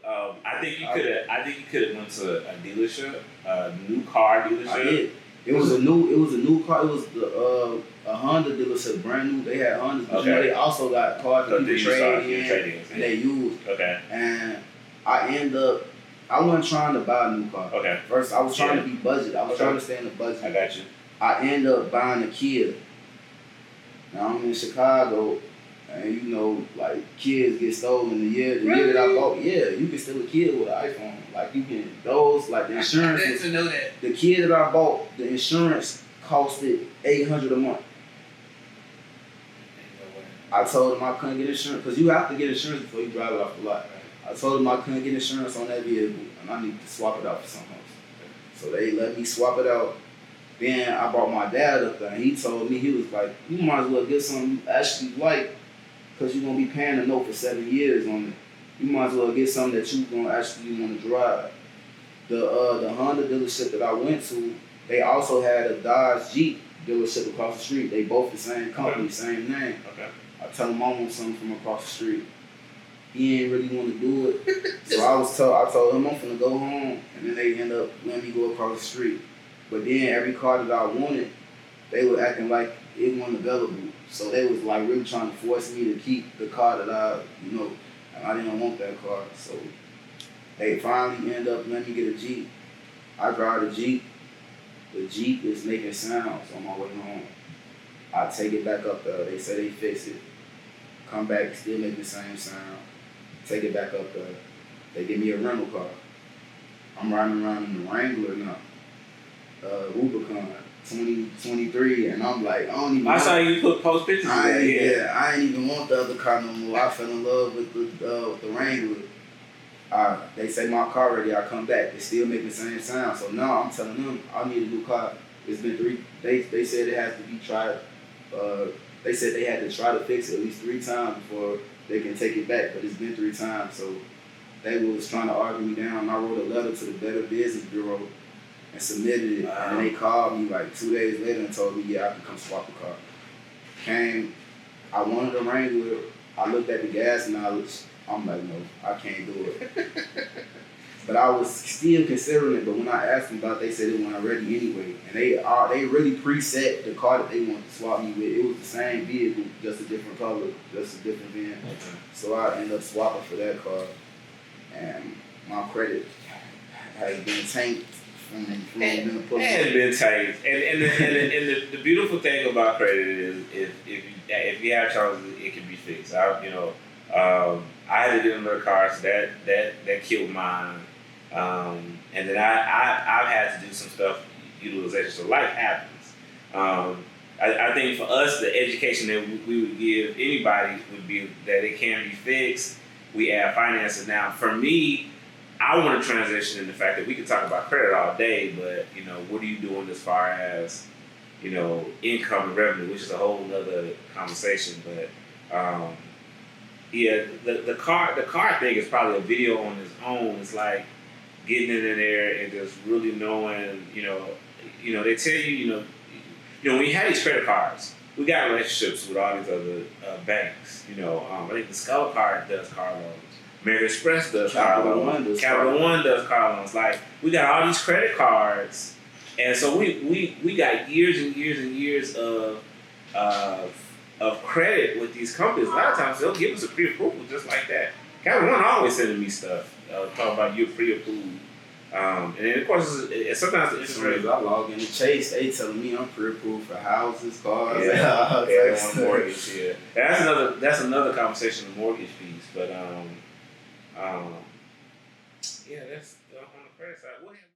I think you could have. I think you could have went to a dealership, a new car dealership. I did. It was a new car. It was a Honda dealership, brand new. They had Hondas, but you know, they also got cars that people trade in and they use. Okay. And I wasn't trying to buy a new car. Okay. First, I was trying to be budget. I was trying to stay in the budget. I got you. I ended up buying a Kia. Now I'm in Chicago, and you know, like kids get stolen the year that I bought. Yeah, you can steal a kid with an iPhone. Like you can like the insurance. I didn't know that. The kid that I bought, the insurance costed $800 a month. I told him I couldn't get insurance because you have to get insurance before you drive it off the lot. I told him I couldn't get insurance on that vehicle and I need to swap it out for something else. So they let me swap it out. Then I brought my dad up there and he told me, he was like, you might as well get something you actually like because you're going to be paying a note for 7 years on it. You might as well get something that you're going to actually want to drive. The Honda dealership that I went to, they also had a Dodge Jeep dealership across the street. They both the same company, same name. Okay. I tell him I want something from across the street. He ain't really want to do it. So I told him I'm finna go home, and then they end up letting me go across the street. But then every car that I wanted, they were acting like it wasn't available. So they was like really trying to force me to keep the car that and I didn't want that car. So they finally end up letting me get a Jeep. I drive the Jeep. The Jeep is making sounds on my way home. I take it back up there. They say they fix it. Come back, still make the same sound. Take it back up there. They give me a rental car. I'm riding around in the Wrangler now. Rubicon 2023, and I'm like, I don't even. I saw you post pictures. I ain't even want the other car no more. I fell in love with the Wrangler. They say my car ready. I come back. They still make the same sound. So now I'm telling them I need a new car. It's been 3. They said it has to be tried. They said they had to try to fix it at least 3 times before they can take it back, but it's been 3 times. So they was trying to argue me down. I wrote a letter to the Better Business Bureau and submitted it. Wow. And they called me like 2 days later and told me, yeah, I can come swap the car. Came, I wanted a Wrangler. I looked at the gas mileage. I'm like, no, I can't do it. But I was still considering it. But when I asked them about it, they said it wasn't ready anyway. And they really preset the car that they wanted to swap me with. It was the same vehicle, just a different color, just a different VIN. Okay. So I ended up swapping for that car. And my credit has been tanked. It has been tanked. And the beautiful thing about credit is if you have challenges, it can be fixed. I had to get another car, so that killed mine. And then I've had to do some stuff, utilization. So life happens. I think for us, the education that we would give anybody would be that it can be fixed. We add finances. Now, for me, I want to transition in the fact that we can talk about credit all day, but what are you doing as far as income and revenue, which is a whole other conversation. But the car thing is probably a video on its own. It's like getting in there and just really knowing, they tell you, when you have these credit cards, we got relationships with all these other banks. I think the Discover card does car loans. American Express does car loans. Capital One does car loans. Like, we got all these credit cards, and so we got years and years and years of credit with these companies. A lot of times they'll give us a pre-approval just like that. Capital One always sending me stuff talking about you're pre-approved. And then of course, sometimes the interest rate. I log into Chase, they telling me I'm pre-approved for houses, cars, mortgage. Yeah, that's another conversation, the mortgage fees. But that's